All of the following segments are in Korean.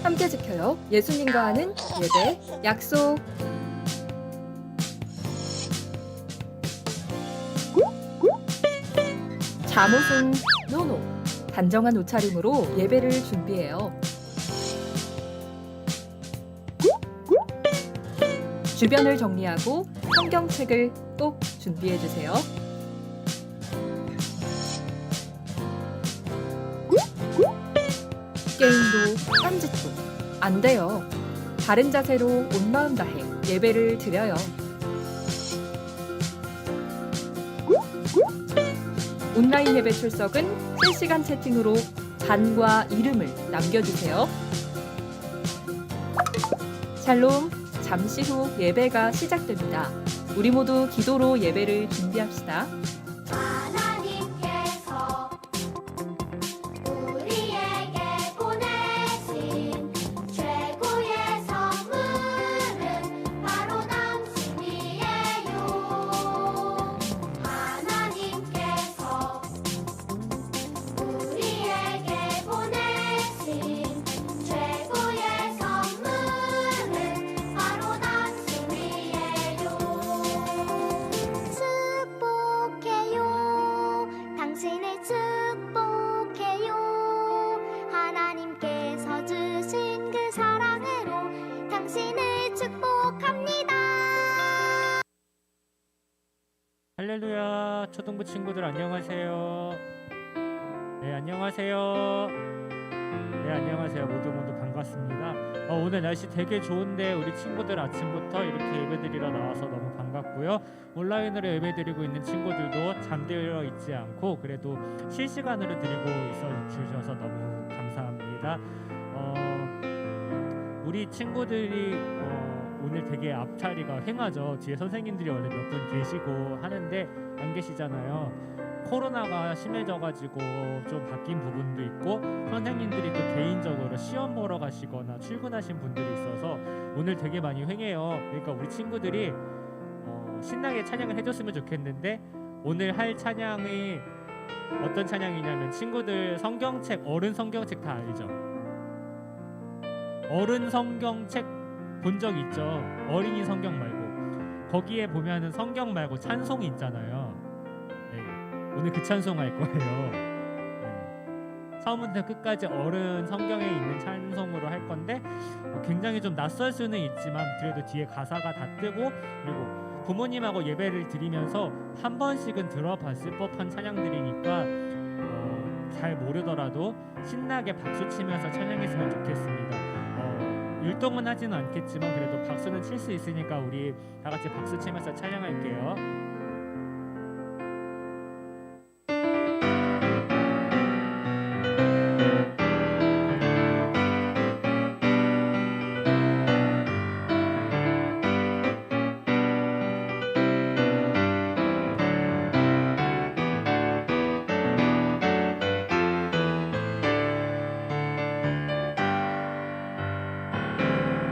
함께 지켜요. 예수님과 하는 예배 약속. 잠옷은 노노. 단정한 옷차림으로 예배를 준비해요. 주변을 정리하고 성경책을 꼭 준비해 주세요. 게임도 딴짓도 안 돼요. 바른 자세로 온 마음 다해 예배를 드려요. 온라인 예배 출석은 실시간 채팅으로 잔과 이름을 남겨주세요. 샬롬, 잠시 후 예배가 시작됩니다. 우리 모두 기도로 예배를 준비합시다. 하나님께서 우리에게 보내신 최고의 선물은 바로 당신이에요. 하나님께서 우리에게 보내신 최고의 선물은 바로 당신이에요. 축복해요. 당신을 축복해요. 하나님께서 주신 그 사랑으로 당신을 축복합니다. 할렐루야. 초등부 친구들 안녕하세요. 네, 안녕하세요. 네, 안녕하세요. 모두 반갑습니다. 오늘 날씨 되게 좋은데 우리 친구들 아침부터 이렇게 예배드리러 나와서 너무 반갑고요. 온라인으로 예배드리고 있는 친구들도 잠들어 있지 않고 그래도 실시간으로 드리고 있어 주셔서 너무 감사합니다. 우리 친구들이 오늘 되게 앞자리가 횡하죠. 뒤에 선생님들이 원래 몇 분 계시고 하는데 안 계시잖아요. 코로나가 심해져가지고 좀 바뀐 부분도 있고 선생님들이 또 개인적으로 시험 보러 가시거나 출근하신 분들이 있어서 오늘 되게 많이 횡해요. 그러니까 우리 친구들이 신나게 찬양을 해줬으면 좋겠는데 오늘 할 찬양이 어떤 찬양이냐면 친구들 성경책, 어른 성경책 다 알죠? 어른 성경책 본 적 있죠? 어린이 성경 말고 거기에 보면은 성경 말고 찬송이 있잖아요. 네, 오늘 그 찬송 할 거예요. 네. 처음부터 끝까지 어른 성경에 있는 찬송으로 할 건데 굉장히 좀 낯설 수는 있지만 그래도 뒤에 가사가 다 뜨고 그리고 부모님하고 예배를 드리면서 한 번씩은 들어봤을 법한 찬양들이니까 잘 모르더라도 신나게 박수 치면서 찬양했으면 좋겠습니다. 율동은 하지는 않겠지만 그래도 박수는 칠 수 있으니까 우리 다 같이 박수 치면서 찬양할게요.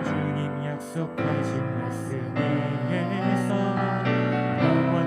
주님 약속하신 말씀 위에서 너와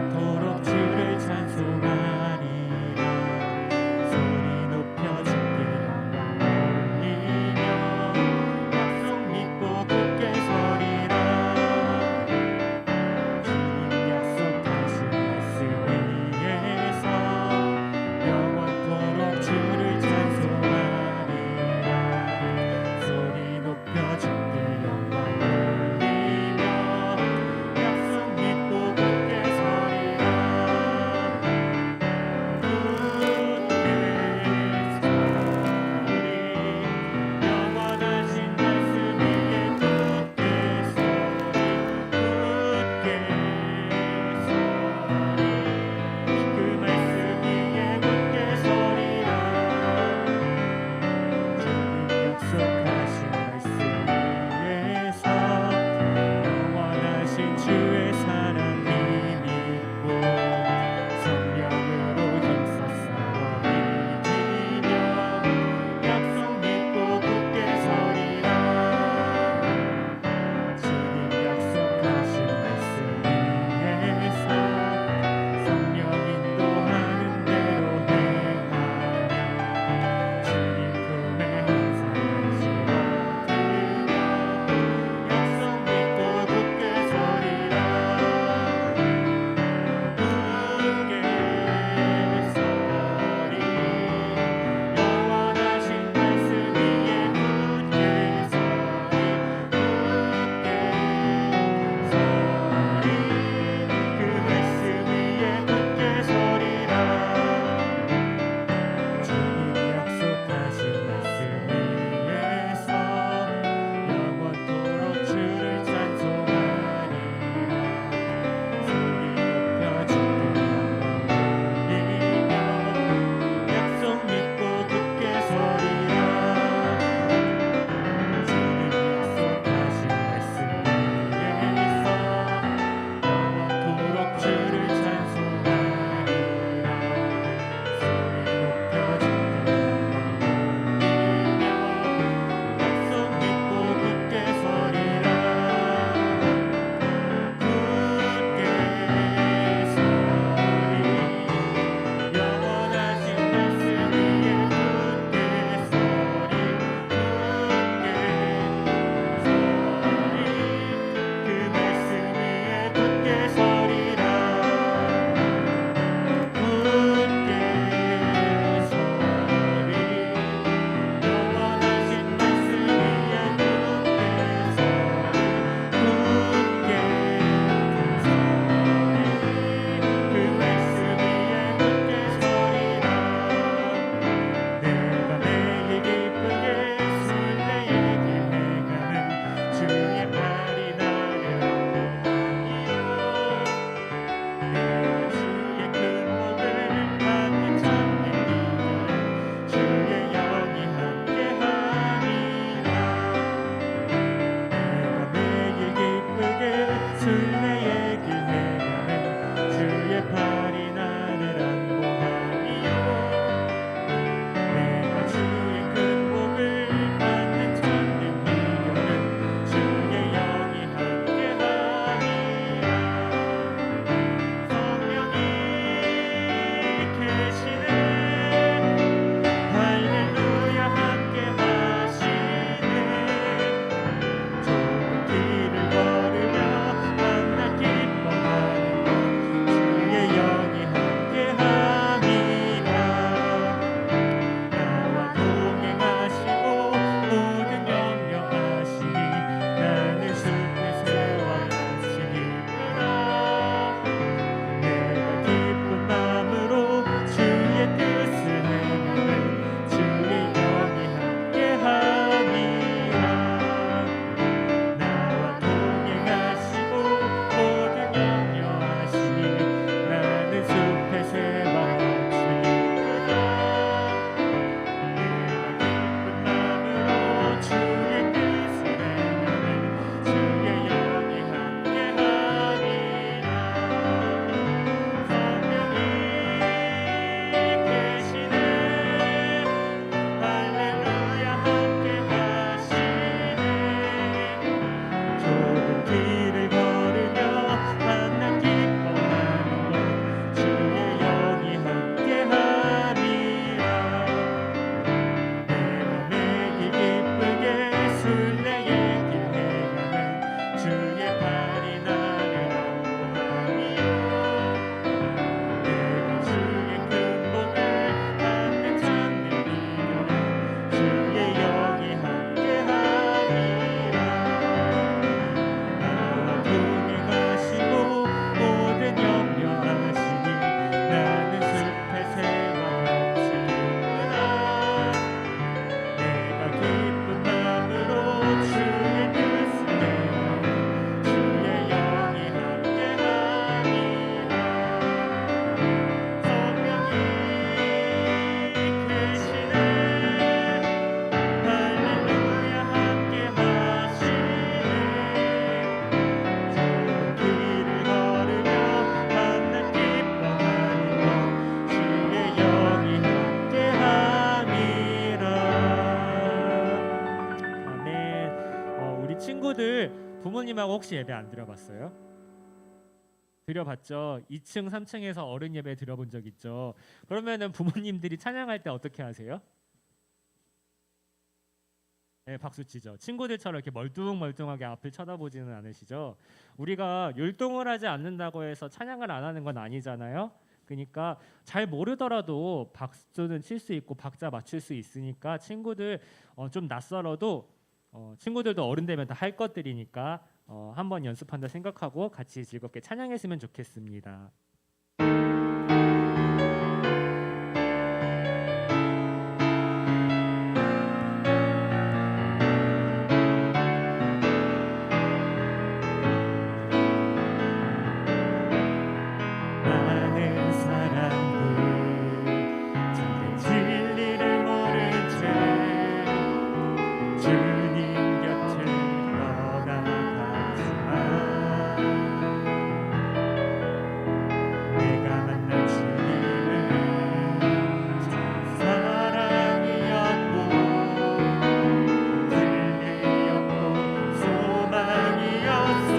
친구들 부모님하고 혹시 예배 안 드려봤어요? 드려봤죠. 2층, 3층에서 어른 예배 드려본 적 있죠. 그러면은 부모님들이 찬양할 때 어떻게 하세요? 네, 박수 치죠. 친구들처럼 이렇게 멀뚱멀뚱하게 앞을 쳐다보지는 않으시죠. 우리가 율동을 하지 않는다고 해서 찬양을 안 하는 건 아니잖아요. 그러니까 잘 모르더라도 박수는 칠 수 있고 박자 맞출 수 있으니까 친구들 좀 낯설어도 친구들도 어른 되면 다 할 것들이니까 한번 연습한다 생각하고 같이 즐겁게 찬양했으면 좋겠습니다. 많은 사람들 참된 진리를 모른 채 주님 곁을 떠나가지만 내가 만난 주님은 참 사랑이었고 진리였고 소망이었어.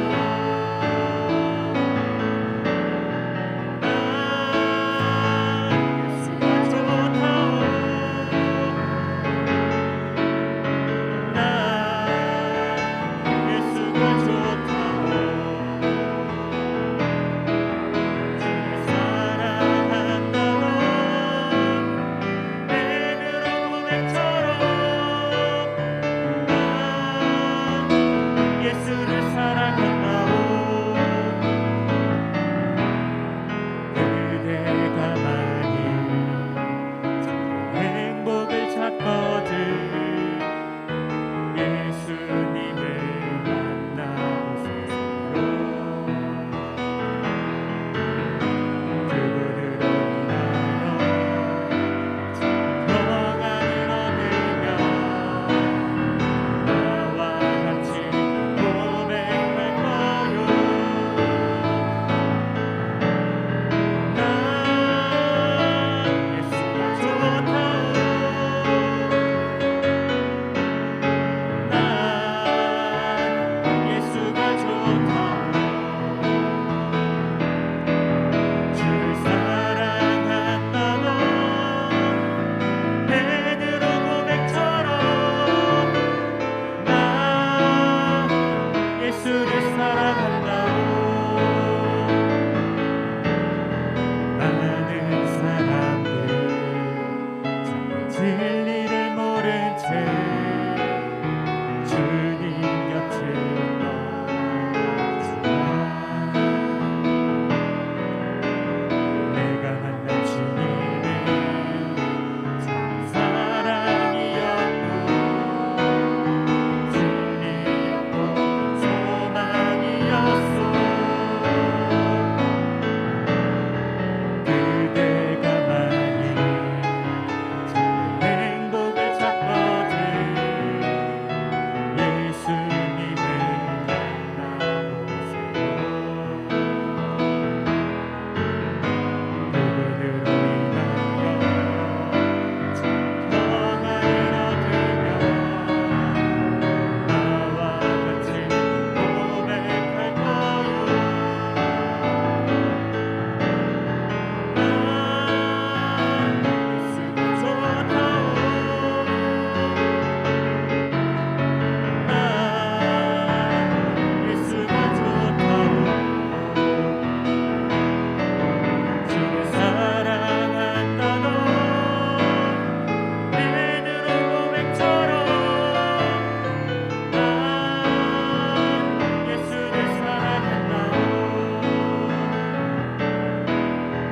예수를 사랑한다오. 그대가 만일 참된 행복을 찾거든 예수님을 만나보세요. 그분으로 인하여 평안을 얻으며 나와 같이 고백할 거요. 난 예수가 좋다오. 난 예수가 좋다오. 주를 사랑한다 넌 베드로 고백처럼 난 예수를 사랑한다오. 많은 사람들 참된 진리를 모른 채 주님 곁을 떠나지만 내가 만난 주님은 참 사랑이었고 진리였고 소망이었어. 그대가 만일 참된 행복을 찾거든 예수님을 만나보세요. 그분으로 인하여 참 평안을 얻으며 나와 같이 고백할 거요. 난 예수가 좋다오. 난 예수가 좋다오. 주를 사랑한다 넌 베드로 고백처럼 난 예수를 사랑한다오.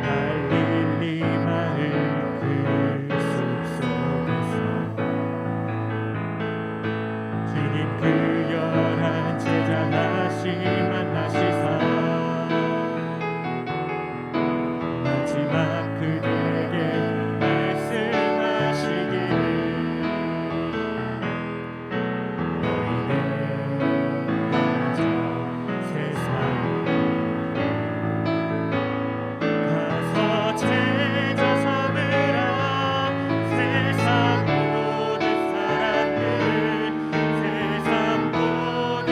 갈릴리 마을 그 숲속에서 주님 그 열한 제자 다시 만나시사 마지막 그들에게 말씀하시기를 너희는 가서 세상에 가서 제자 삼으라. 세상 모든 사람들 세상 모든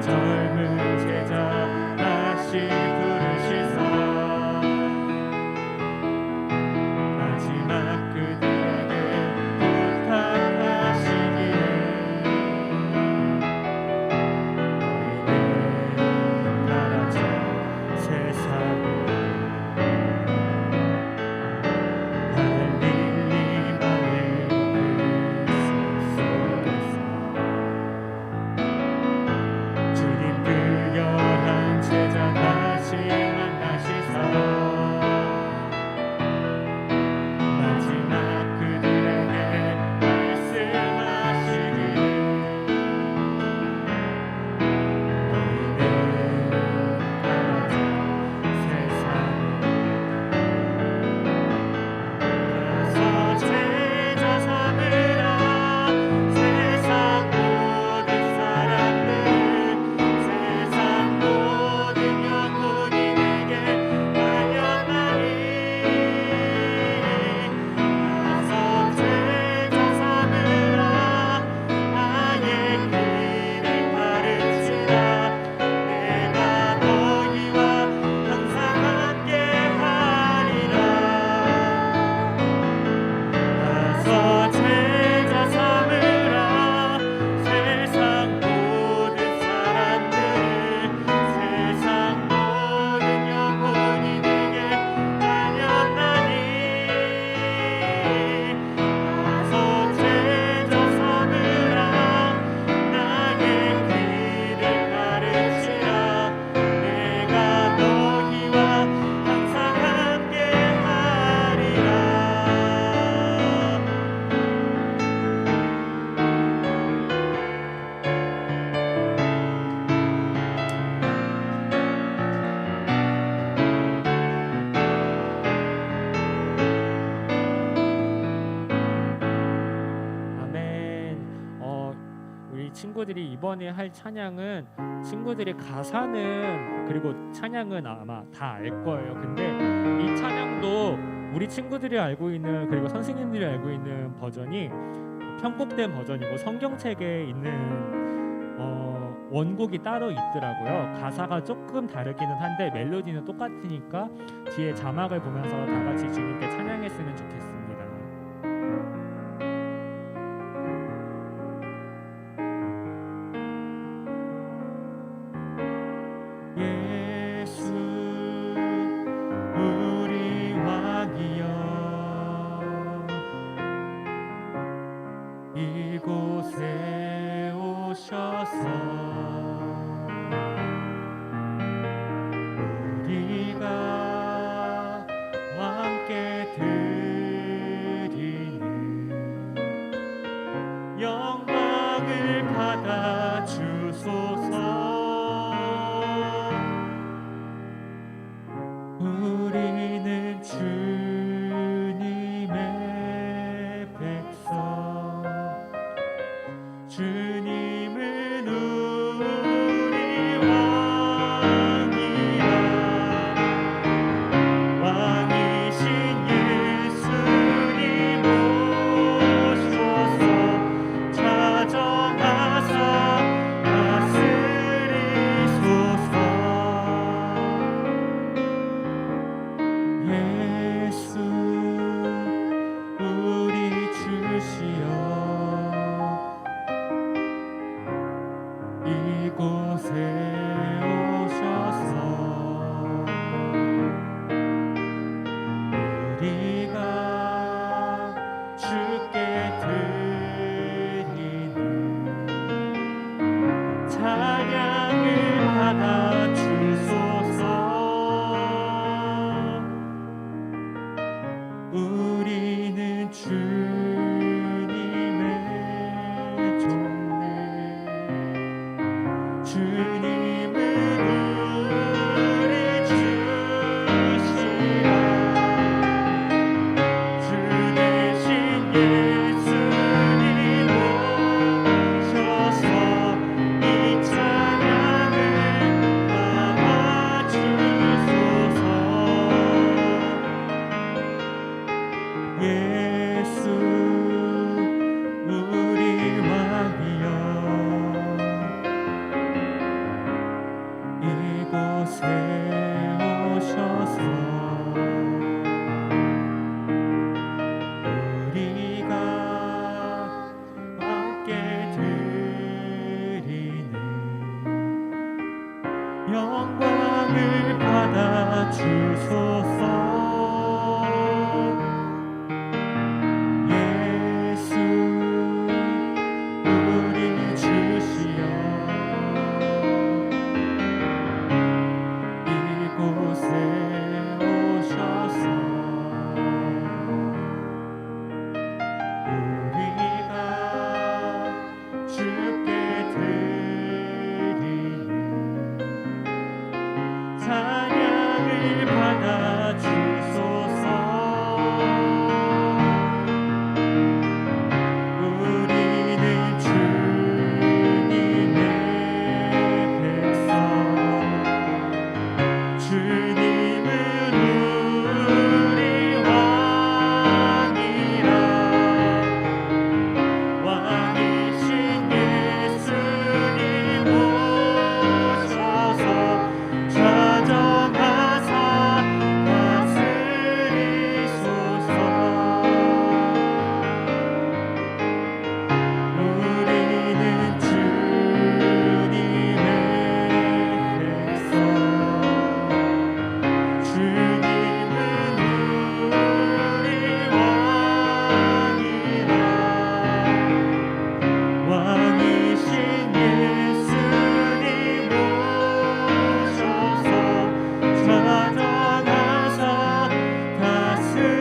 젊은 제자 다시 부르시사 마지막 그들에게 부탁하시기를 너희는 따라서 세상을 갈릴리 마을 그 속에서 주님 그 열한 제자 다시 만나시사 마지막 그들에게 말씀하시기를 너희는 따라서 세상을 가서 제자 삼으라 세상 모든 사람들 세상 모든 영혼이 내게 알려나니 가서 제자 삼으라 나의 길을 가르치라 내가 너희와 항상 함께하리라 가서 제자 삼으라 세상 모든 사람들을 세상 모든 영혼이 내게 알려나니 가서 제자 삼으라 나의 길을 가르치라 내가 너희와 항상 함께하리라. 아멘. 우리 친구들이 이번에 할 찬양은 친구들이 가사는 그리고 찬양은 아마 다 알 거예요. 근데 이 찬양도 우리 친구들이 알고 있는 그리고 선생님들이 알고 있는 버전이 편곡된 버전이고 성경책에 있는 원곡이 따로 있더라고요. 가사가 조금 다르기는 한데 멜로디는 똑같으니까 뒤에 자막을 보면서 다 같이 주님께 찬양했으면 좋겠습니다. 예수 우리 왕이여 이곳에 오셔서 우리가 왕께 드리는 영광을 받아 주소서. 우리는 주님의 백성 주님은 우리 왕이라 왕이신 예수님 오셔서 찾아가사 다스리소서. 예수 우리 주시여 이곳에 오셔서 우리가 주께 드리는 찬양을 받아 주소서. 우리는 주님의 종들 주님은 우리 주시라 주 대신 예수님 오셔서 이 찬양을 담아 주소서. 예수 우리 왕이여 영광을 받아 주소서. 예수 우리 주시여 이곳에 오셔서 우리가 주께 드리는 찬양을 받아 주소서. 우리는 주님의 백성, 주님은 우리 왕이라. 왕이신 예수님 오셔서 찾아가사 다스리소서. 우리는 주님의 백성, 주님은 우리 왕이라. 왕이신 예수님 오셔서 찾아가사 다스리소서.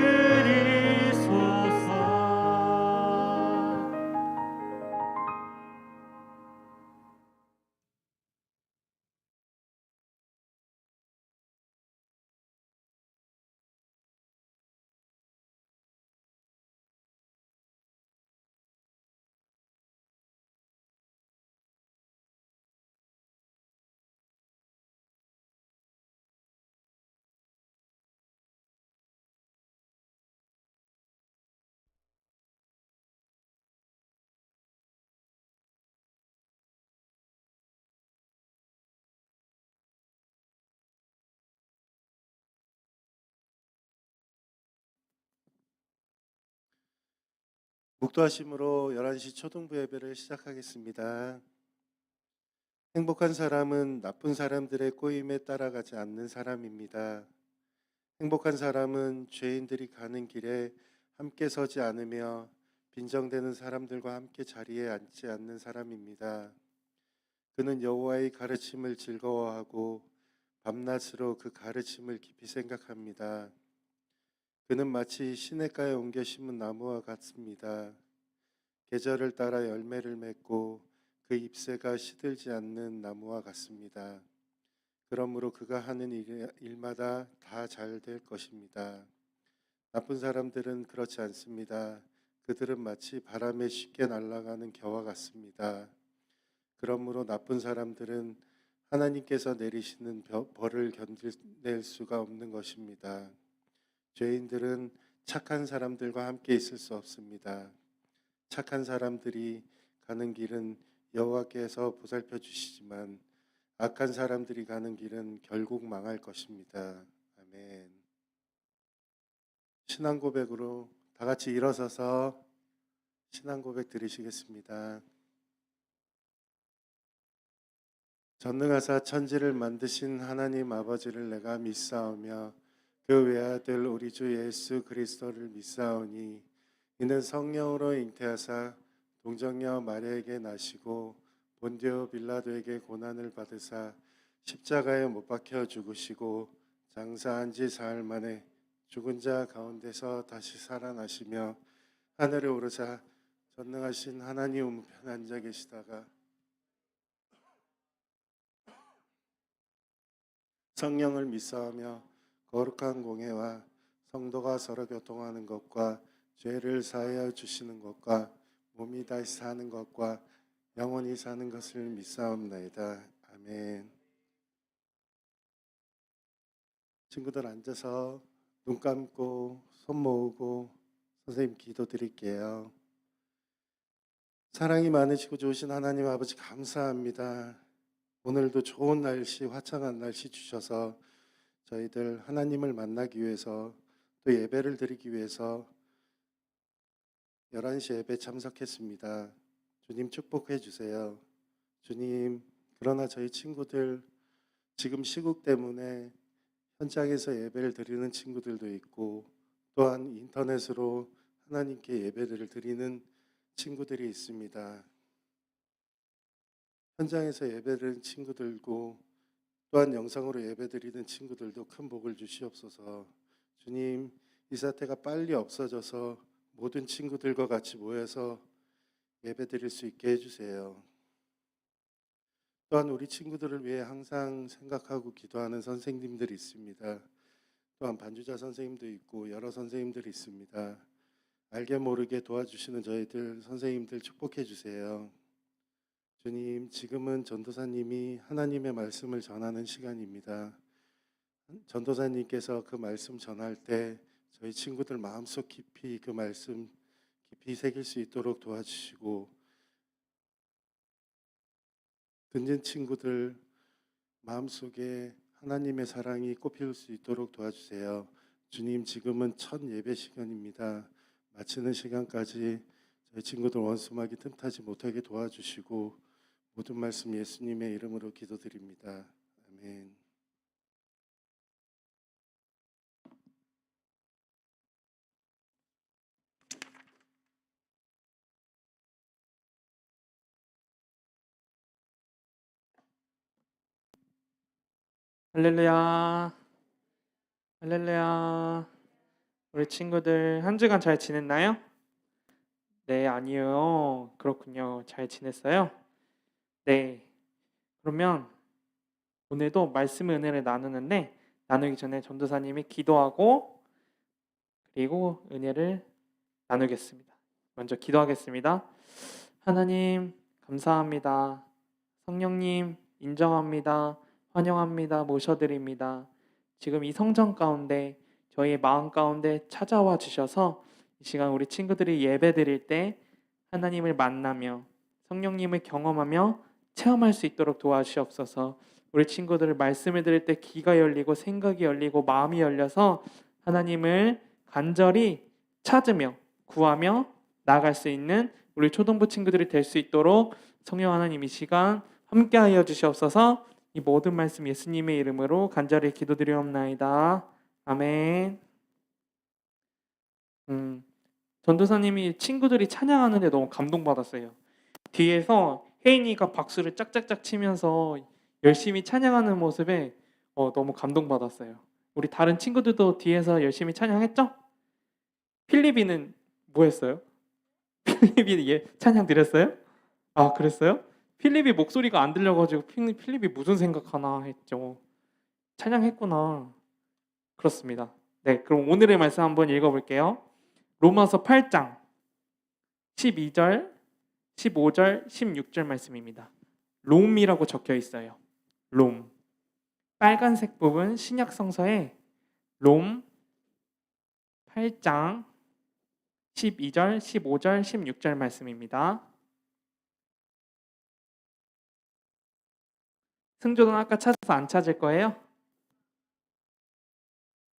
묵도하심으로 11시 초등부 예배를 시작하겠습니다. 행복한 사람은 나쁜 사람들의 꼬임에 따라가지 않는 사람입니다. 행복한 사람은 죄인들이 가는 길에 함께 서지 않으며 빈정대는 사람들과 함께 자리에 앉지 않는 사람입니다. 그는 여호와의 가르침을 즐거워하고 밤낮으로 그 가르침을 깊이 생각합니다. 그는 마치 시냇가에 옮겨 심은 나무와 같습니다. 계절을 따라 열매를 맺고 그 잎새가 시들지 않는 나무와 같습니다. 그러므로 그가 하는 일마다 다 잘 될 것입니다. 나쁜 사람들은 그렇지 않습니다. 그들은 마치 바람에 쉽게 날아가는 겨와 같습니다. 그러므로 나쁜 사람들은 하나님께서 내리시는 벌을 견딜 수가 없는 것입니다. 죄인들은 착한 사람들과 함께 있을 수 없습니다. 착한 사람들이 가는 길은 여호와께서 보살펴 주시지만 악한 사람들이 가는 길은 결국 망할 것입니다. 아멘. 신앙 고백으로 다 같이 일어서서 신앙 고백 드리시겠습니다. 전능하사 천지를 만드신 하나님 아버지를 내가 믿사오며 그 외아들 우리 주 예수 그리스도를 믿사오니 이는 성령으로 잉태하사 동정녀 마리아에게 나시고 본디오 빌라도에게 고난을 받으사 십자가에 못 박혀 죽으시고 장사한 지 사흘 만에 죽은 자 가운데서 다시 살아나시며 하늘에 오르사 전능하신 하나님 우편에 앉아 계시다가 성령을 믿사오며 거룩한 공회와 성도가 서로 교통하는 것과 죄를 사하여 주시는 것과 몸이 다시 사는 것과 영원히 사는 것을 믿사옵나이다. 아멘. 친구들 앉아서 눈 감고 손 모으고 선생님 기도 드릴게요. 사랑이 많으시고 좋으신 하나님 아버지 감사합니다. 오늘도 좋은 날씨, 화창한 날씨 주셔서 저희들 하나님을 만나기 위해서 또 예배를 드리기 위해서 11시 예배 참석했습니다. 주님 축복해 주세요. 주님, 그러나 저희 친구들 지금 시국 때문에 현장에서 예배를 드리는 친구들도 있고 또한 인터넷으로 하나님께 예배를 드리는 친구들이 있습니다. 현장에서 예배를 드리는 친구들고 또한 영상으로 예배드리는 친구들도 큰 복을 주시옵소서. 주님, 이 사태가 빨리 없어져서 모든 친구들과 같이 모여서 예배드릴 수 있게 해주세요. 또한 우리 친구들을 위해 항상 생각하고 기도하는 선생님들이 있습니다. 또한 반주자 선생님도 있고 여러 선생님들이 있습니다. 알게 모르게 도와주시는 저희들 선생님들 축복해 주세요. 주님, 지금은 전도사님이 하나님의 말씀을 전하는 시간입니다. 전도사님께서 그 말씀 전할 때 저희 친구들 마음속 깊이 그 말씀 깊이 새길 수 있도록 도와주시고 듣는 친구들 마음속에 하나님의 사랑이 꽃피울 수 있도록 도와주세요. 주님, 지금은 첫 예배 시간입니다. 마치는 시간까지 저희 친구들 원수마귀 틈타지 못하게 도와주시고 모든 말씀 예수님의 이름으로 기도드립니다. 아멘. 할렐루야, 할렐루야. 우리 친구들 한 주간 잘 지냈나요? 네, 아니요. 그렇군요. 잘 지냈어요? 네. 그러면 오늘도 말씀의 은혜를 나누는데 나누기 전에 전도사님이 기도하고 그리고 은혜를 나누겠습니다. 먼저 기도하겠습니다. 하나님, 감사합니다. 성령님, 인정합니다. 환영합니다. 모셔드립니다. 지금 이 성전 가운데 저희의 마음 가운데 찾아와 주셔서 이 시간 우리 친구들이 예배 드릴 때 하나님을 만나며 성령님을 경험하며 체험할 수 있도록 도와주시옵소서. 우리 친구들을 말씀을 들을 때 귀가 열리고 생각이 열리고 마음이 열려서 하나님을 간절히 찾으며 구하며 나아갈 수 있는 우리 초등부 친구들이 될 수 있도록 성령 하나님 이 시간 함께하여 주시옵소서. 이 모든 말씀 예수님의 이름으로 간절히 기도드리옵나이다. 아멘. 전도사님이 친구들이 찬양하는데 너무 감동받았어요. 뒤에서 혜인이가 박수를 짝짝짝 치면서 열심히 찬양하는 모습에 너무 감동받았어요. 우리 다른 친구들도 뒤에서 열심히 찬양했죠? 필리비는 뭐 했어요? 필리비 찬양 드렸어요? 아, 그랬어요? 필립이 목소리가 안 들려가지고 필립이 무슨 생각하나 했죠. 찬양했구나. 그렇습니다. 네, 그럼 오늘의 말씀 한번 읽어볼게요. 로마서 8장 12절, 15절, 16절 말씀입니다. 롬이라고 적혀 있어요. 롬. 빨간색 부분 신약 성서에 롬 8장 12절, 15절, 16절 말씀입니다. 승조는 아까 찾아서 안 찾을 거예요?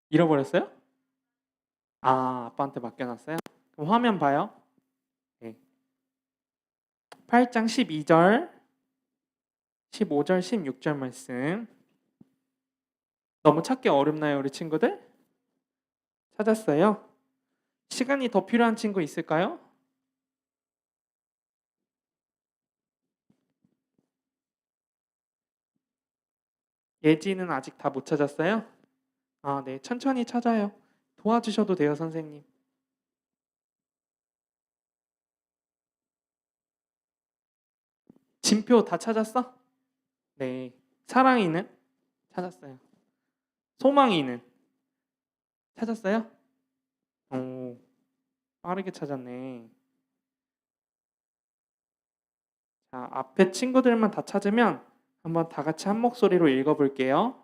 잃어버렸어요? 아, 아빠한테 맡겨놨어요? 그럼 화면 봐요. 네. 8장 12절, 15절, 16절 말씀. 너무 찾기 어렵나요, 우리 친구들? 찾았어요? 시간이 더 필요한 친구 있을까요? 예지는 아직 다 못 찾았어요? 아, 네. 천천히 찾아요. 도와주셔도 돼요, 선생님. 진표 다 찾았어? 네. 사랑이는? 찾았어요. 소망이는? 찾았어요? 오, 빠르게 찾았네. 자, 앞에 친구들만 다 찾으면 한번 다 같이 한 목소리로 읽어볼게요.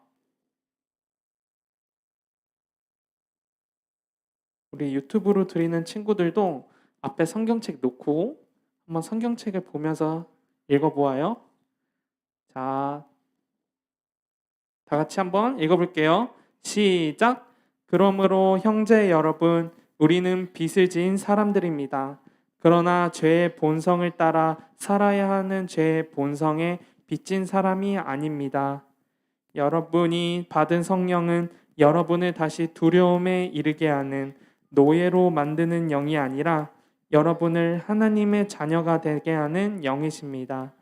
우리 유튜브로 드리는 친구들도 앞에 성경책 놓고 한번 성경책을 보면서 읽어보아요. 자, 다 같이 한번 읽어볼게요. 시작! 그러므로 형제 여러분, 우리는 빚을 지은 사람들입니다. 그러나 죄의 본성을 따라 살아야 하는 죄의 본성에 빚진 사람이 아닙니다. 여러분이 받은 성령은 여러분을 다시 두려움에 이르게 하는 노예로 만드는 영이 아니라 여러분을 하나님의 자녀가 되게 하는 영이십니다.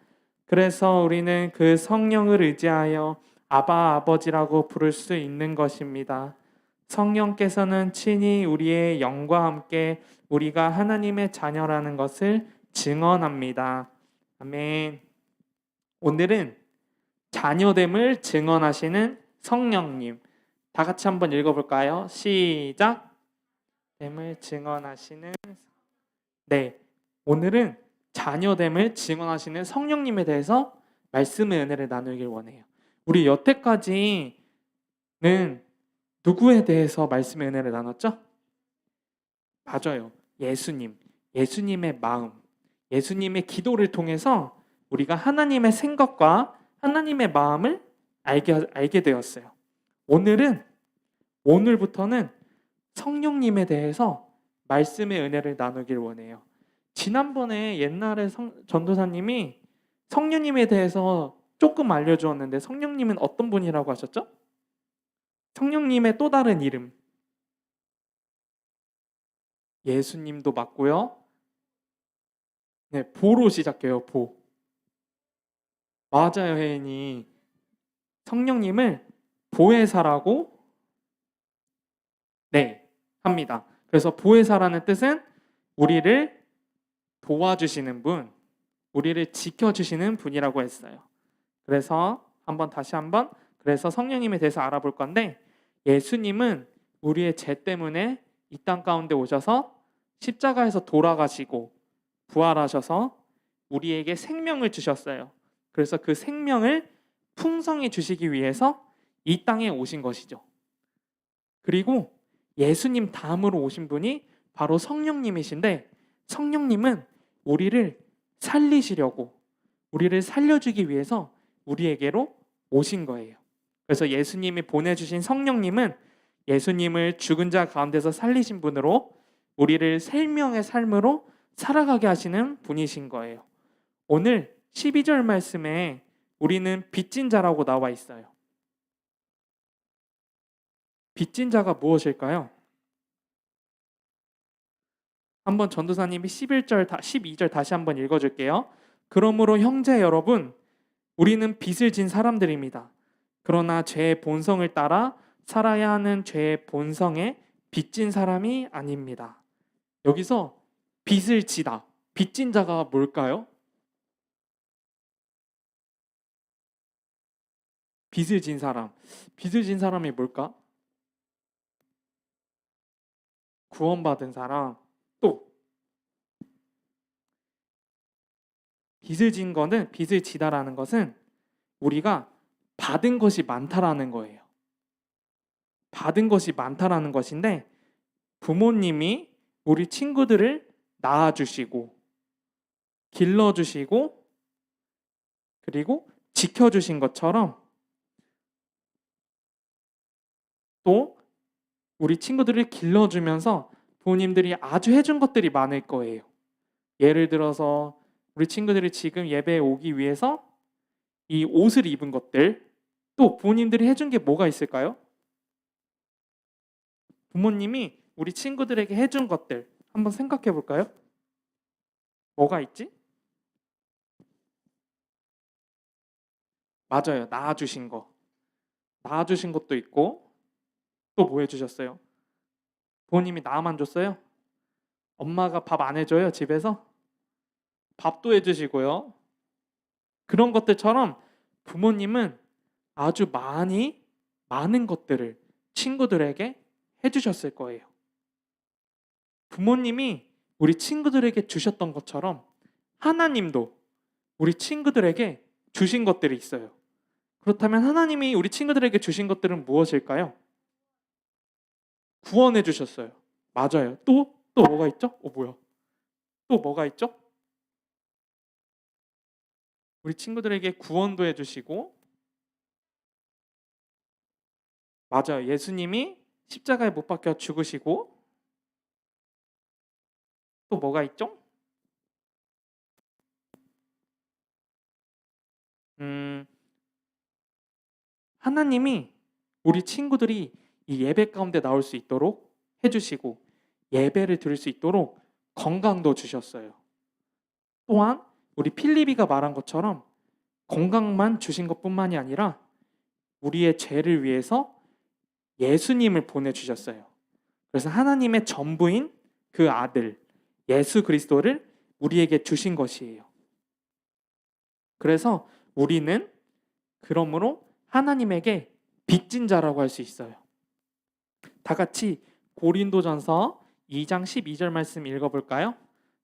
그래서 우리는 그 성령을 의지하여 아바 아버지라고 부를 수 있는 것입니다. 성령께서는 친히 우리의 영과 함께 우리가 하나님의 자녀라는 것을 증언합니다. 아멘. 오늘은 자녀됨을 증언하시는 성령님. 다 같이 한번 읽어볼까요? 시작. 됨을 증언하시는. 네, 오늘은 자녀됨을 증언하시는 성령님에 대해서 말씀의 은혜를 나누길 원해요. 우리 여태까지는 누구에 대해서 말씀의 은혜를 나눴죠? 맞아요. 예수님. 예수님의 마음. 예수님의 기도를 통해서 우리가 하나님의 생각과 하나님의 마음을 알게 되었어요. 오늘부터는 성령님에 대해서 말씀의 은혜를 나누길 원해요. 지난번에 옛날에 전도사님이 성령님에 대해서 조금 알려주었는데 성령님은 어떤 분이라고 하셨죠? 성령님의 또 다른 이름. 예수님도 맞고요. 네, 보로 시작해요. 보. 맞아요, 혜인이. 성령님을 보혜사라고 합니다. 그래서 보혜사라는 뜻은 우리를 도와주시는 분, 우리를 지켜주시는 분이라고 했어요. 그래서 다시 한번 그래서 성령님에 대해서 알아볼 건데, 예수님은 우리의 죄 때문에 이 땅 가운데 오셔서 십자가에서 돌아가시고 부활하셔서 우리에게 생명을 주셨어요. 그래서 그 생명을 풍성히 주시기 위해서 이 땅에 오신 것이죠. 그리고 예수님 다음으로 오신 분이 바로 성령님이신데, 성령님은 우리를 살리시려고, 우리를 살려주기 위해서 우리에게로 오신 거예요. 그래서 예수님이 보내주신 성령님은 예수님을 죽은 자 가운데서 살리신 분으로 우리를 생명의 삶으로 살아가게 하시는 분이신 거예요. 오늘 12절 말씀에 우리는 빚진 자라고 나와 있어요. 빚진 자가 무엇일까요? 한번 전도사님이 12절 다시 한번 읽어줄게요. 그러므로 형제 여러분, 우리는 빚을 진 사람들입니다. 그러나 죄의 본성을 따라 살아야 하는 죄의 본성에 빚진 사람이 아닙니다. 여기서 빚을 지다, 빚진 자가 뭘까요? 빚을 진 사람이 뭘까? 구원받은 사람. 또 빚을 지다라는 것은 우리가 받은 것이 많다라는 거예요. 받은 것이 많다라는 것인데, 부모님이 우리 친구들을 낳아주시고 길러주시고 그리고 지켜주신 것처럼 또 우리 친구들을 길러주면서 부모님들이 아주 해준 것들이 많을 거예요. 예를 들어서 우리 친구들이 지금 예배에 오기 위해서 이 옷을 입은 것들, 또 부모님들이 해준 게 뭐가 있을까요? 부모님이 우리 친구들에게 해준 것들 한번 생각해 볼까요? 뭐가 있지? 맞아요. 낳아주신 것도 있고, 또 뭐 해주셨어요? 부모님이 나만 줬어요? 엄마가 밥 안 해줘요? 집에서? 밥도 해주시고요. 그런 것들처럼 부모님은 아주 많은 것들을 친구들에게 해주셨을 거예요. 부모님이 우리 친구들에게 주셨던 것처럼 하나님도 우리 친구들에게 주신 것들이 있어요. 그렇다면 하나님이 우리 친구들에게 주신 것들은 무엇일까요? 구원해 주셨어요. 맞아요. 또 뭐가 있죠? 뭐야? 또 뭐가 있죠? 우리 친구들에게 구원도 해주시고, 맞아요. 예수님이 십자가에 못 박혀 죽으시고, 또 뭐가 있죠? 하나님이 우리 친구들이 이 예배 가운데 나올 수 있도록 해주시고 예배를 드릴 수 있도록 건강도 주셨어요. 또한 우리 필리비가 말한 것처럼 건강만 주신 것뿐만이 아니라 우리의 죄를 위해서 예수님을 보내주셨어요. 그래서 하나님의 전부인 그 아들 예수 그리스도를 우리에게 주신 것이에요. 그래서 우리는 그러므로 하나님에게 빚진 자라고 할 수 있어요. 다 같이 고린도전서 2장 12절 말씀 읽어볼까요?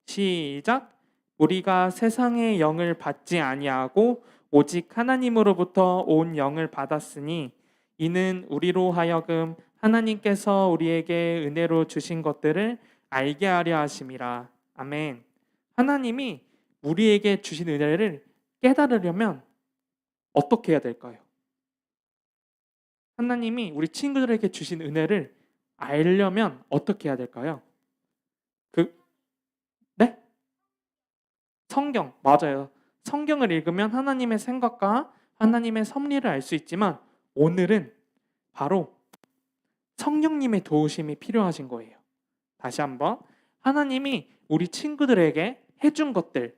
시작. 우리가 세상의 영을 받지 아니하고 오직 하나님으로부터 온 영을 받았으니 이는 우리로 하여금 하나님께서 우리에게 은혜로 주신 것들을 알게 하려 하심이라. 아멘. 하나님이 우리에게 주신 은혜를 깨달으려면 어떻게 해야 될까요? 하나님이 우리 친구들에게 주신 은혜를 알려면 어떻게 해야 될까요? 네? 성경, 맞아요. 성경을 읽으면 하나님의 생각과 하나님의 섭리를 알 수 있지만 오늘은 바로 성령님의 도우심이 필요하신 거예요. 다시 한번 하나님이 우리 친구들에게 해준 것들,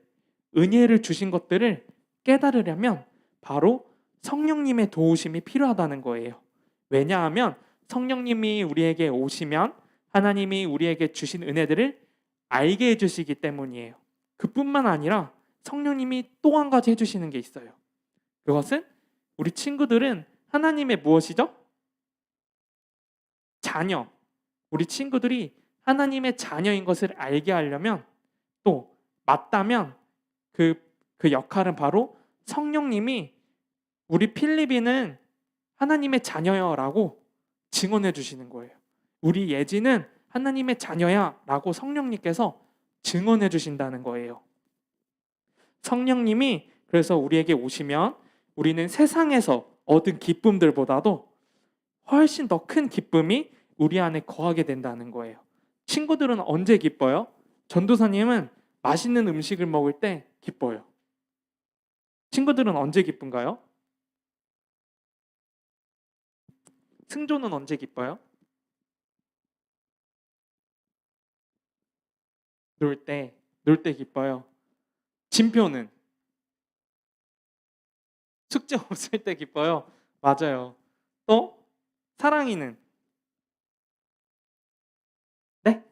은혜를 주신 것들을 깨달으려면 바로 성령님의 도우심이 필요하다는 거예요. 왜냐하면 성령님이 우리에게 오시면 하나님이 우리에게 주신 은혜들을 알게 해주시기 때문이에요. 그뿐만 아니라 성령님이 또 한 가지 해주시는 게 있어요. 그것은 우리 친구들은 하나님의 무엇이죠? 자녀. 우리 친구들이 하나님의 자녀인 것을 알게 하려면 또 맞다면 그 역할은 바로 성령님이 우리 필리비는 하나님의 자녀야라고 증언해 주시는 거예요. 우리 예지는 하나님의 자녀야라고 성령님께서 증언해 주신다는 거예요. 성령님이 그래서 우리에게 오시면 우리는 세상에서 얻은 기쁨들보다도 훨씬 더 큰 기쁨이 우리 안에 거하게 된다는 거예요. 친구들은 언제 기뻐요? 전도사님은 맛있는 음식을 먹을 때 기뻐요. 친구들은 언제 기쁜가요? 승조는 언제 기뻐요? 놀 때 기뻐요. 진표는 숙제 없을 때 기뻐요. 맞아요. 또 사랑이는 네?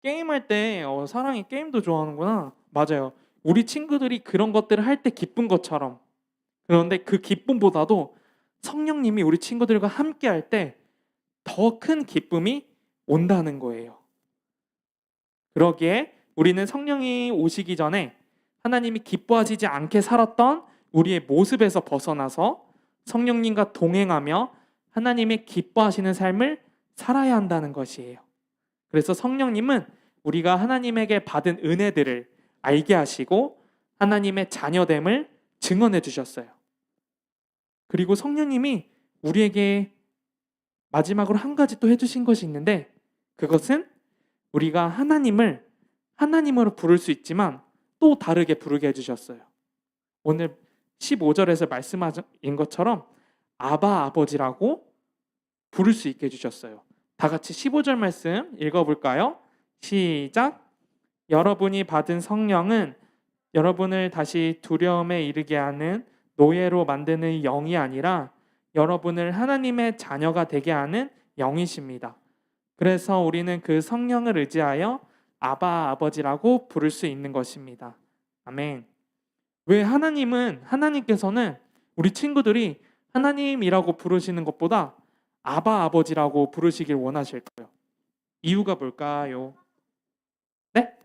게임할 때 사랑이 게임도 좋아하는구나. 맞아요. 우리 친구들이 그런 것들을 할 때 기쁜 것처럼 그런데 그 기쁨보다도 성령님이 우리 친구들과 함께 할 때 더 큰 기쁨이 온다는 거예요. 그러기에 우리는 성령이 오시기 전에 하나님이 기뻐하시지 않게 살았던 우리의 모습에서 벗어나서 성령님과 동행하며 하나님의 기뻐하시는 삶을 살아야 한다는 것이에요. 그래서 성령님은 우리가 하나님에게 받은 은혜들을 알게 하시고 하나님의 자녀됨을 증언해 주셨어요. 그리고 성령님이 우리에게 마지막으로 한 가지 또 해주신 것이 있는데 그것은 우리가 하나님을 하나님으로 부를 수 있지만 또 다르게 부르게 해주셨어요. 오늘 15절에서 말씀하신 것처럼 아바 아버지라고 부를 수 있게 해주셨어요. 다 같이 15절 말씀 읽어볼까요? 시작. 여러분이 받은 성령은 여러분을 다시 두려움에 이르게 하는 노예로 만드는 영이 아니라 여러분을 하나님의 자녀가 되게 하는 영이십니다. 그래서 우리는 그 성령을 의지하여 아바 아버지라고 부를 수 있는 것입니다. 아멘. 왜 하나님께서는 우리 친구들이 하나님이라고 부르시는 것보다 아바 아버지라고 부르시길 원하실까요? 이유가 뭘까요? 네?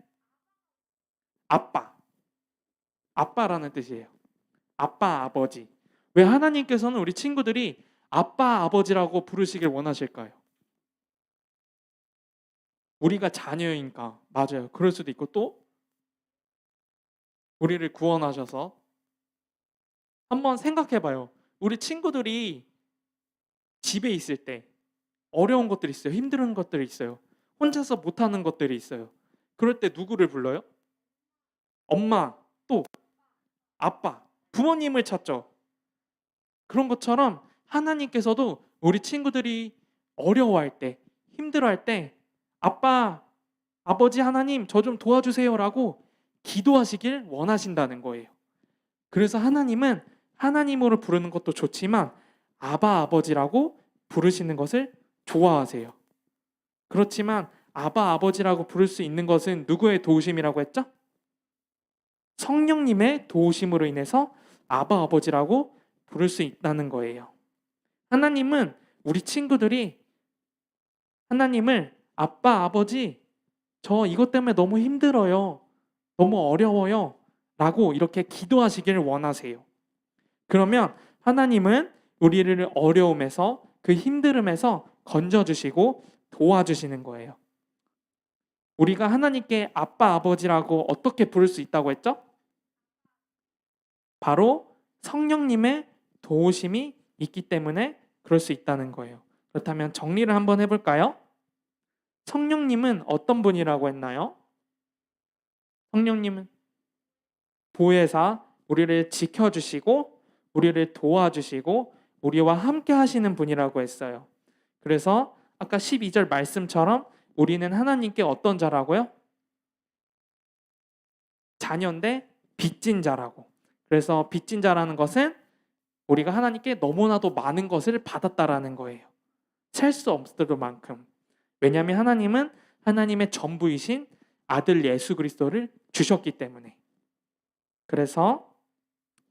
아빠라는 뜻이에요. 아빠 아버지. 왜 하나님께서는 우리 친구들이 아빠 아버지라고 부르시길 원하실까요? 우리가 자녀이니까. 맞아요. 그럴 수도 있고 또 우리를 구원하셔서 한번 생각해봐요. 우리 친구들이 집에 있을 때 어려운 것들이 있어요. 힘든 것들이 있어요. 혼자서 못하는 것들이 있어요. 그럴 때 누구를 불러요? 엄마, 또 아빠, 부모님을 찾죠. 그런 것처럼 하나님께서도 우리 친구들이 어려워할 때, 힘들어할 때 아빠, 아버지 하나님 저 좀 도와주세요라고 기도하시길 원하신다는 거예요. 그래서 하나님은 하나님으로 부르는 것도 좋지만 아바 아버지라고 부르시는 것을 좋아하세요. 그렇지만 아바 아버지라고 부를 수 있는 것은 누구의 도우심이라고 했죠? 성령님의 도우심으로 인해서 아바 아버지라고 부를 수 있다는 거예요. 하나님은 우리 친구들이 하나님을 아빠 아버지 저 이것 때문에 너무 힘들어요. 너무 어려워요. 라고 이렇게 기도하시기를 원하세요. 그러면 하나님은 우리를 어려움에서 그 힘듦에서 건져주시고 도와주시는 거예요. 우리가 하나님께 아빠 아버지라고 어떻게 부를 수 있다고 했죠? 바로 성령님의 도우심이 있기 때문에 그럴 수 있다는 거예요. 그렇다면 정리를 한번 해볼까요? 성령님은 어떤 분이라고 했나요? 성령님은 보혜사, 우리를 지켜주시고 우리를 도와주시고 우리와 함께 하시는 분이라고 했어요. 그래서 아까 12절 말씀처럼 우리는 하나님께 어떤 자라고요? 자녀인데 빚진 자라고. 그래서 빚진 자라는 것은 우리가 하나님께 너무나도 많은 것을 받았다라는 거예요. 셀 수 없을 만큼. 왜냐하면 하나님은 하나님의 전부이신 아들 예수 그리스도를 주셨기 때문에. 그래서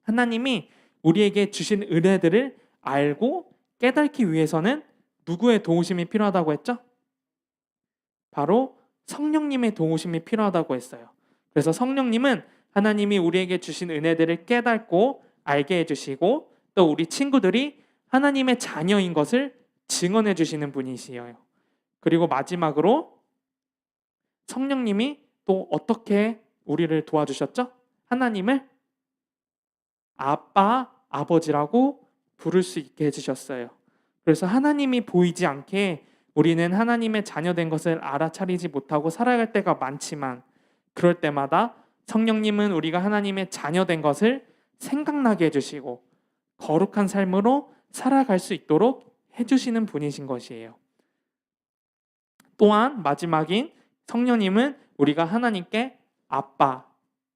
하나님이 우리에게 주신 은혜들을 알고 깨닫기 위해서는 누구의 도우심이 필요하다고 했죠? 바로 성령님의 도우심이 필요하다고 했어요. 그래서 성령님은 하나님이 우리에게 주신 은혜들을 깨닫고 알게 해주시고 또 우리 친구들이 하나님의 자녀인 것을 증언해 주시는 분이시에요. 그리고 마지막으로 성령님이 또 어떻게 우리를 도와주셨죠? 하나님을 아빠, 아버지라고 부를 수 있게 해주셨어요. 그래서 하나님이 보이지 않게 우리는 하나님의 자녀된 것을 알아차리지 못하고 살아갈 때가 많지만 그럴 때마다 성령님은 우리가 하나님의 자녀된 것을 생각나게 해주시고 거룩한 삶으로 살아갈 수 있도록 해주시는 분이신 것이에요. 또한 마지막인 성령님은 우리가 하나님께 아빠,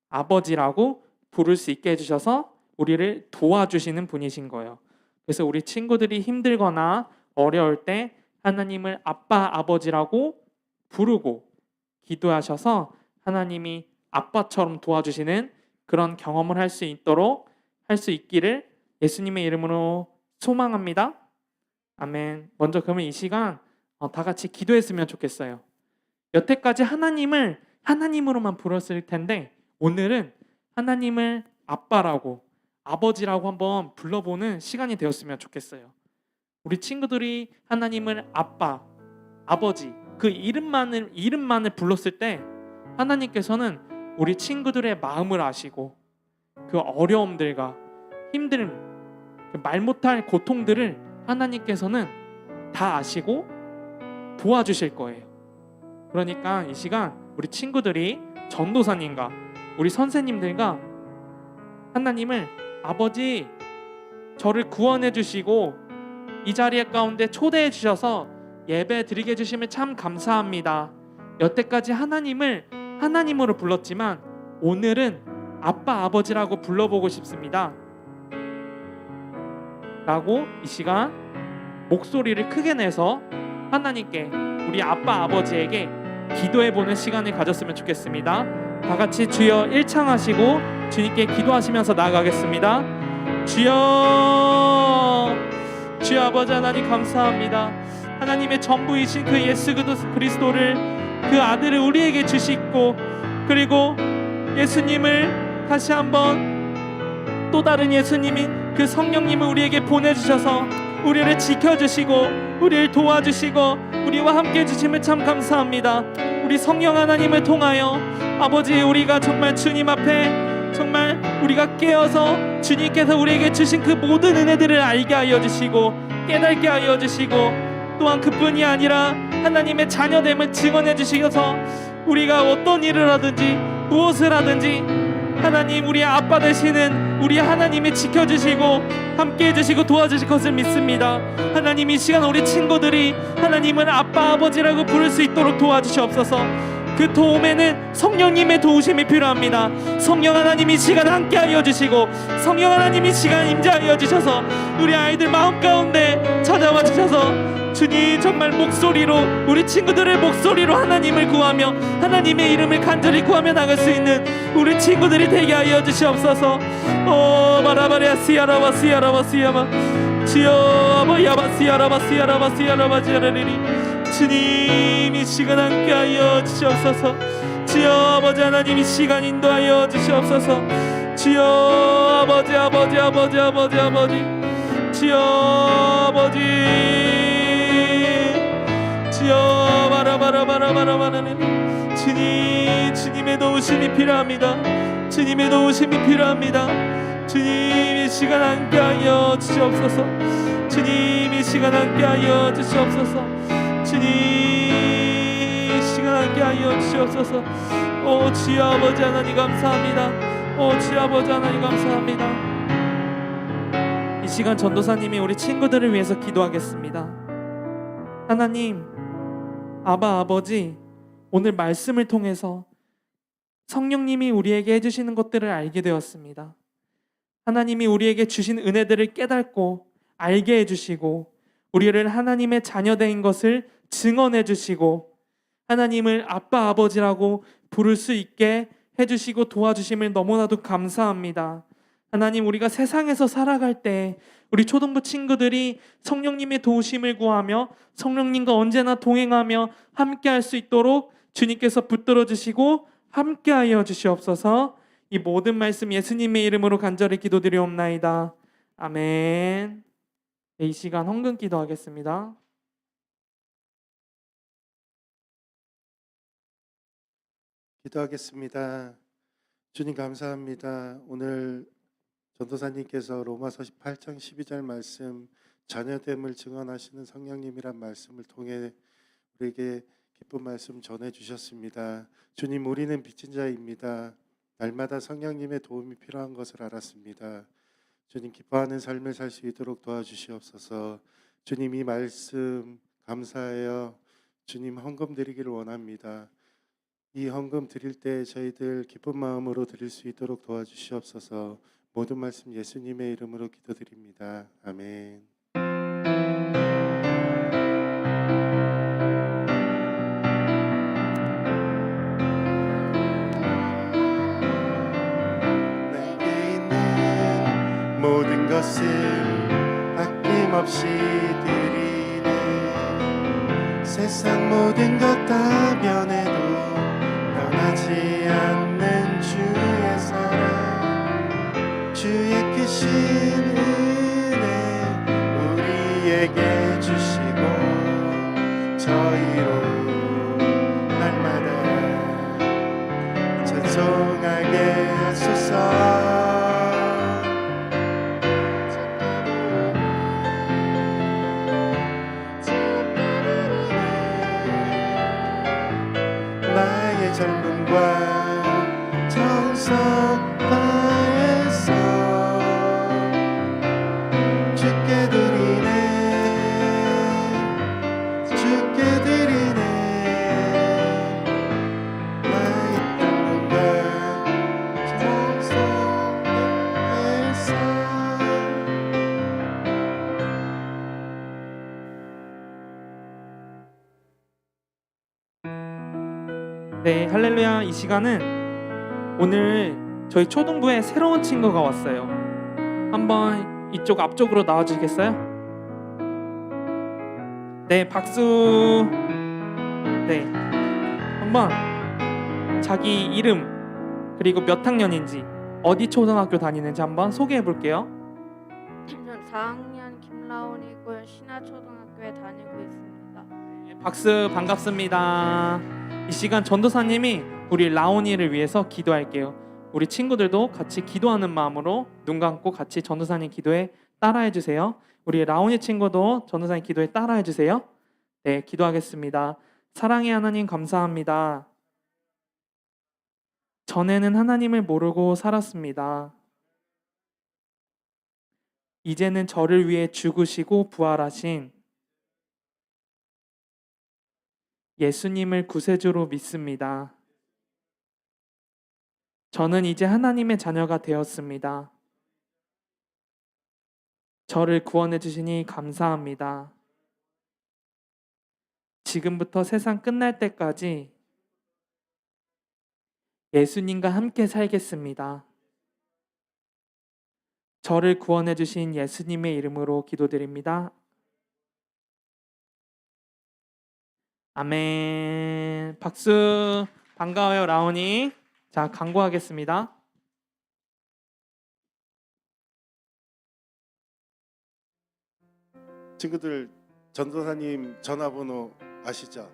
아버지라고 부를 수 있게 해주셔서 우리를 도와주시는 분이신 거예요. 그래서 우리 친구들이 힘들거나 어려울 때 하나님을 아빠, 아버지라고 부르고 기도하셔서 하나님이 아빠처럼 도와주시는 그런 경험을 할 수 있도록 할 수 있기를 예수님의 이름으로 소망합니다. 아멘. 먼저 그러면 이 시간 다 같이 기도했으면 좋겠어요. 여태까지 하나님을 하나님으로만 불렀을 텐데 오늘은 하나님을 아빠라고 아버지라고 한번 불러보는 시간이 되었으면 좋겠어요. 우리 친구들이 하나님을 아빠, 아버지 그 이름만을 불렀을 때 하나님께서는 우리 친구들의 마음을 아시고 그 어려움들과 힘듦, 말 못할 고통들을 하나님께서는 다 아시고 도와주실 거예요. 그러니까 이 시간 우리 친구들이 전도사님과 우리 선생님들과 하나님을 아버지 저를 구원해 주시고 이 자리에 가운데 초대해 주셔서 예배 드리게 해주시면 참 감사합니다. 여태까지 하나님을 하나님으로 불렀지만 오늘은 아빠 아버지라고 불러보고 싶습니다 라고 이 시간 목소리를 크게 내서 하나님께 우리 아빠 아버지에게 기도해보는 시간을 가졌으면 좋겠습니다. 다 같이 주여 일창하시고 주님께 기도하시면서 나아가겠습니다. 주여, 주여 아버지 하나님 감사합니다. 하나님의 전부이신 그 예수 그리스도를 그 아들을 우리에게 주시고 그리고 예수님을 다시 한번 또 다른 예수님인 그 성령님을 우리에게 보내주셔서 우리를 지켜주시고 우리를 도와주시고 우리와 함께 해주심을 참 감사합니다. 우리 성령 하나님을 통하여 아버지 우리가 정말 주님 앞에 정말 우리가 깨어서 주님께서 우리에게 주신 그 모든 은혜들을 알게 하여 주시고 깨닫게 하여 주시고 또한 그뿐이 아니라 하나님의 자녀됨을 증언해 주시어서 우리가 어떤 일을 하든지 무엇을 하든지 하나님 우리의 아빠 되시는 우리 하나님이 지켜주시고 함께 해주시고 도와주실 것을 믿습니다. 하나님 이 시간 우리 친구들이 하나님을 아빠 아버지라고 부를 수 있도록 도와주시옵소서. 그 도움에는 성령님의 도우심이 필요합니다. 성령 하나님 이 시간 함께하여 주시고 성령 하나님 이 시간 임재하여 주셔서 우리 아이들 마음 가운데 찾아와 주셔서 주님 정말 목소리로 우리 친구들의 목소리로 하나님을 구하며 하나님의 이름을 간절히 구하며 나갈 수 있는 우리 친구들이 되게 하여 주시옵소서. 마라바리아 시아라바 시아라바 시아바 지여바 야바 시아라바 시아라바 시아라바 지아라리리 주님 이 시간 함께하여 주시옵소서. 주여 아버지 하나님 이 시간 인도하여 주시옵소서. 주여 아버지 아버지 아버지 아버지 아버지 주여 아버지 주여 바라바라바라바라바라바라 주님 주님의 도우심이 필요합니다. 주님의 도우심이 필요합니다. 주님 이 시간 함께하여 주시옵소서. 주님 이 시간 함께하여 주시옵소서. 주님 이 시간 함께하여 주시옵소서. 오 주여 아버지 하나님 감사합니다. 오 주여 아버지 하나님 감사합니다. 이 시간 전도사님이 우리 친구들을 위해서 기도하겠습니다. 하나님 아바 아버지 오늘 말씀을 통해서 성령님이 우리에게 해주시는 것들을 알게 되었습니다. 하나님이 우리에게 주신 은혜들을 깨닫고 알게 해주시고 우리를 하나님의 자녀된 것을 증언해 주시고 하나님을 아빠 아버지라고 부를 수 있게 해주시고 도와주심을 너무나도 감사합니다. 하나님 우리가 세상에서 살아갈 때 우리 초등부 친구들이 성령님의 도우심을 구하며 성령님과 언제나 동행하며 함께할 수 있도록 주님께서 붙들어 주시고 함께하여 주시옵소서. 이 모든 말씀 예수님의 이름으로 간절히 기도드리옵나이다. 아멘. 이 시간 헌금 기도하겠습니다. 기도하겠습니다. 주님 감사합니다. 오늘 전도사님께서 로마서 18장 12절 말씀 자녀됨을 증언하시는 성령님이란 말씀을 통해 우리에게 기쁜 말씀 전해주셨습니다. 주님 우리는 빚진 자입니다. 날마다 성령님의 도움이 필요한 것을 알았습니다. 주님 기뻐하는 삶을 살 수 있도록 도와주시옵소서. 주님 이 말씀 감사하여 주님 헌금 드리기를 원합니다. 이 헌금 드릴 때 저희들 기쁜 마음으로 드릴 수 있도록 도와주시옵소서. 모든 말씀 예수님의 이름으로 기도드립니다. 아멘. 내게 있는 모든 것을 아낌없이 드리네. 세상 모든 것 다 변해도 변하지 않는 주의 사랑, 주의 크신 은혜 우리에게 주시고 저희로 날마다 찬송하게 하소서. 나의 젊음과 정성 다해서 주께 드리네, 주께 드리네. 나의 젊음과 정성 다해서. 네, 할렐루야. 이 시간은 오늘 저희 초등부에 새로운 친구가 왔어요. 한번 이쪽 앞쪽으로 나와주시겠어요? 네, 박수. 네, 한번 자기 이름 그리고 몇 학년인지 어디 초등학교 다니는지 한번 소개해 볼게요. 저는 4학년 김라온이고요. 신하초등학교에 다니고 있습니다. 네, 박수. 반갑습니다. 이 시간 전도사님이 우리 라온이를 위해서 기도할게요. 우리 친구들도 같이 기도하는 마음으로 눈 감고 같이 전도사님 기도에 따라해 주세요. 우리 라온이 친구도 전도사님 기도에 따라해 주세요. 네, 기도하겠습니다. 사랑의 하나님 감사합니다. 전에는 하나님을 모르고 살았습니다. 이제는 저를 위해 죽으시고 부활하신 예수님을 구세주로 믿습니다. 저는 이제 하나님의 자녀가 되었습니다. 저를 구원해 주시니 감사합니다. 지금부터 세상 끝날 때까지 예수님과 함께 살겠습니다. 저를 구원해 주신 예수님의 이름으로 기도드립니다. 아멘. 박수. 반가워요, 라온이. 자, 강구하겠습니다. 친구들, 전도사님 전화번호 아시죠?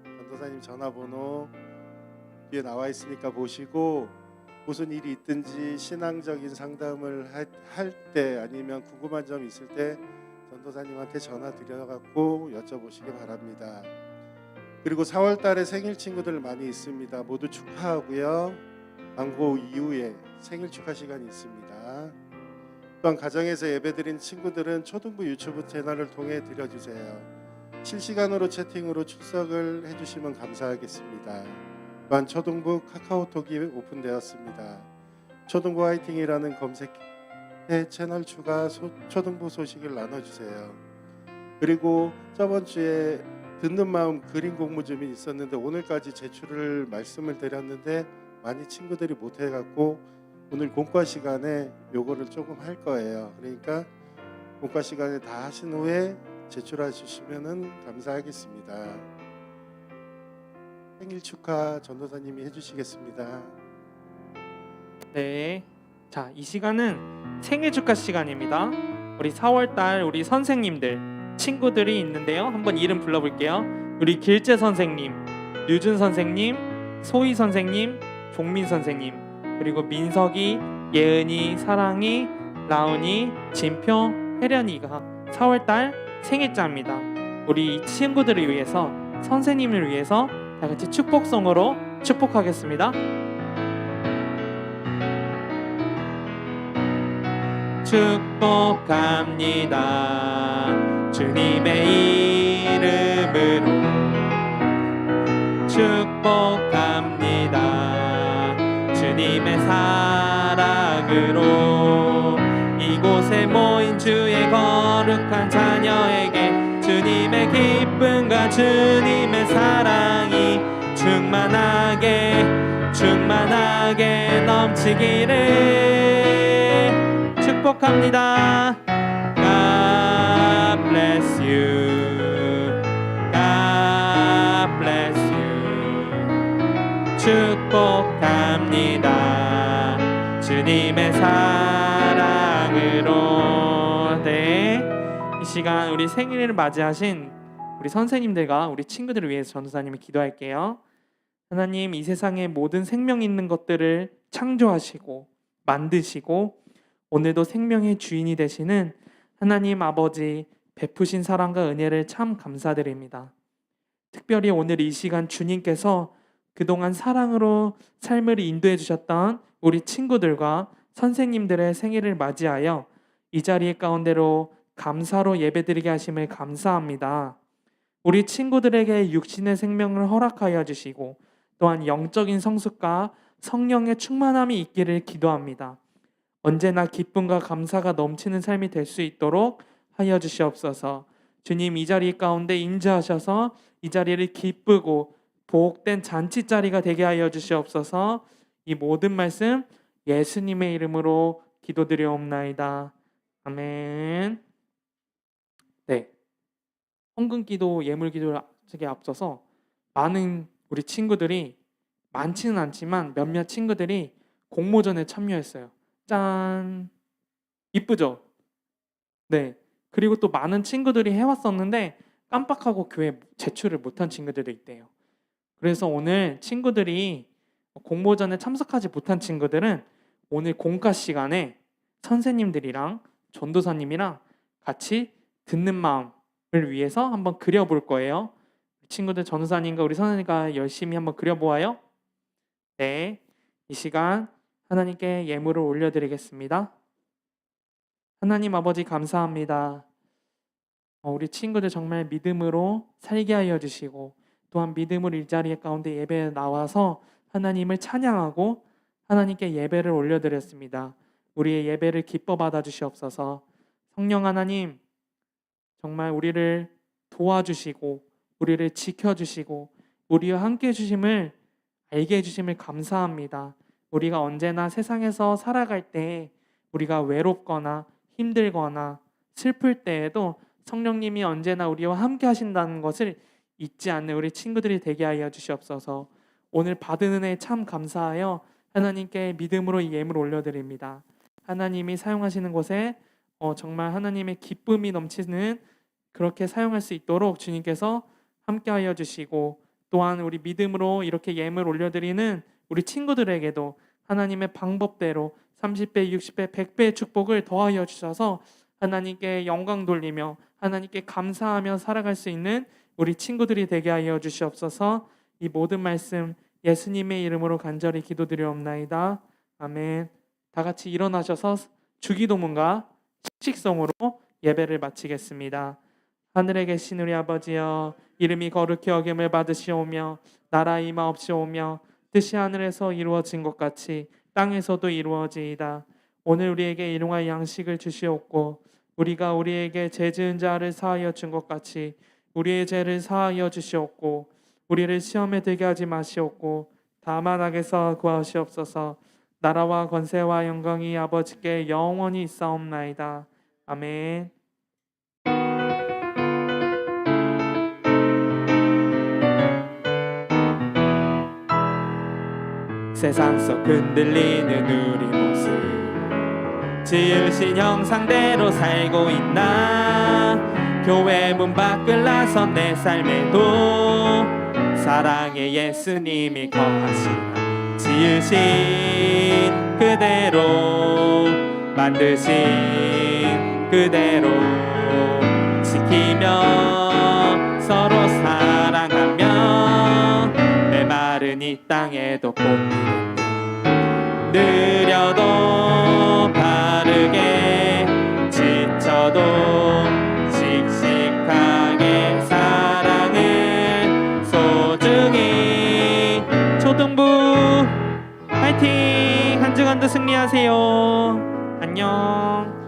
전도사님 전화번호 뒤에 나와 있으니까 보시고 무슨 일이 있든지 신앙적인 상담을 할 때 아니면 궁금한 점 있을 때 전도사님한테 전화 드려갖고 여쭤보시기 바랍니다. 그리고 4월 달에 생일 친구들 많이 있습니다. 모두 축하하고요. 광고 이후에 생일 축하 시간이 있습니다. 또한 가정에서 예배드린 친구들은 초등부 유튜브 채널을 통해 드려주세요. 실시간으로 채팅으로 출석을 해주시면 감사하겠습니다. 또한 초등부 카카오톡이 오픈되었습니다. 초등부 화이팅이라는 검색해 채널 추가 초등부 소식을 나눠주세요. 그리고 저번 주에 듣는 마음 그림 공모전이 있었는데 오늘까지 제출을 말씀을 드렸는데 많이 친구들이 못해갖고 오늘 공과 시간에 요거를 조금 할 거예요. 그러니까 공과 시간에 다 하신 후에 제출해 주시면은 감사하겠습니다. 생일 축하 전도사님이 해주시겠습니다. 네. 자, 이 시간은 생일 축하 시간입니다. 우리 4월달 우리 선생님들, 친구들이 있는데요. 한번 이름 불러볼게요. 우리 길재 선생님, 류준 선생님, 소희 선생님, 종민 선생님, 그리고 민석이, 예은이, 사랑이, 라온이, 진표, 혜련이가 4월달 생일자입니다. 우리 이 친구들을 위해서, 선생님을 위해서 다 같이 축복송으로 축복하겠습니다. 축복합니다. 주님의 이름으로 축복합니다. 주님의 사랑으로 이곳에 모인 주의 거룩한 자녀에게 주님의 기쁨과 주님의 사랑이 충만하게 넘치기를 축복합니다. God bless you. God bless you. 축복합니다. 주님의 사랑으로. 네. 이 시간 우리 생일을 맞이하신 우리 선생님들과 우리 친구들을 위해서 전도사님이 기도할게요. 하나님, 이 세상에 모든 생명 있는 것들을 창조하시고 만드시고 오늘도 생명의 주인이 되시는 하나님 아버지 베푸신 사랑과 은혜를 참 감사드립니다. 특별히 오늘 이 시간 주님께서 그동안 사랑으로 삶을 인도해 주셨던 우리 친구들과 선생님들의 생일을 맞이하여 이 자리 가운데로 감사로 예배드리게 하심을 감사합니다. 우리 친구들에게 육신의 생명을 허락하여 주시고 또한 영적인 성숙과 성령의 충만함이 있기를 기도합니다. 언제나 기쁨과 감사가 넘치는 삶이 될 수 있도록 하여 주시옵소서. 주님, 이 자리 가운데 임재하셔서 이 자리를 기쁘고 복된 잔치자리가 되게 하여 주시옵소서. 이 모든 말씀 예수님의 이름으로 기도드리옵나이다. 아멘. 네, 헌금기도 예물기도를 앞서서 많은 우리 친구들이, 많지는 않지만 몇몇 친구들이 공모전에 참여했어요. 짠! 이쁘죠? 네. 그리고 또 많은 친구들이 해왔었는데 깜빡하고 교회 제출을 못한 친구들도 있대요. 그래서 오늘 친구들이 공모전에 참석하지 못한 친구들은 오늘 공과 시간에 선생님들이랑 전도사님이랑 같이 듣는 마음을 위해서 한번 그려볼 거예요. 친구들, 전도사님과 우리 선생님과 열심히 한번 그려보아요. 네. 이 시간 하나님께 예물을 올려드리겠습니다. 하나님 아버지 감사합니다. 우리 친구들 정말 믿음으로 살게 하여 주시고 또한 믿음으로 일자리 가운데 예배에 나와서 하나님을 찬양하고 하나님께 예배를 올려드렸습니다. 우리의 예배를 기뻐 받아 주시옵소서. 성령 하나님 정말 우리를 도와주시고 우리를 지켜주시고 우리와 함께 해주심을 알게 해주심을 감사합니다. 우리가 언제나 세상에서 살아갈 때 우리가 외롭거나 힘들거나 슬플 때에도 성령님이 언제나 우리와 함께 하신다는 것을 잊지 않는 우리 친구들이 되게 하여 주시옵소서. 오늘 받은 은혜에 참 감사하여 하나님께 믿음으로 이 예물 올려드립니다. 하나님이 사용하시는 곳에 정말 하나님의 기쁨이 넘치는 그렇게 사용할 수 있도록 주님께서 함께하여 주시고 또한 우리 믿음으로 이렇게 예물 올려드리는 우리 친구들에게도 하나님의 방법대로 30배, 60배, 100배의 축복을 더하여 주셔서 하나님께 영광 돌리며 하나님께 감사하며 살아갈 수 있는 우리 친구들이 되게 하여 주시옵소서. 이 모든 말씀 예수님의 이름으로 간절히 기도드리옵나이다. 아멘. 다 같이 일어나셔서 주기도문과 식성으로 예배를 마치겠습니다. 하늘에 계신 우리 아버지여, 이름이 거룩히 여김을 받으시오며 나라 임하옵시오며 뜻이 하늘에서 이루어진 것 같이 땅에서도 이루어지이다. 오늘 우리에게 일용할 양식을 주시옵고 우리가 우리에게 죄 지은 자를 사하여 준 것 같이 우리의 죄를 사하여 주시옵고 우리를 시험에 들게 하지 마시옵고 다만 악에서 구하시옵소서. 나라와 권세와 영광이 아버지께 영원히 있사옵나이다. 아멘. 세상 속 흔들리는 우리 모습 지으신 형상대로 살고 있나? 교회 문 밖을 나선 내 삶에도 사랑의 예수님이 거하시나? 지으신 그대로 만드신 그대로 지키며 서로 사랑하며 메마른 이 땅에도 꽃피는 느려도 바르게 지쳐도 씩씩하게 사랑을 소중히 초등부 화이팅! 한 주간도 승리하세요. 안녕.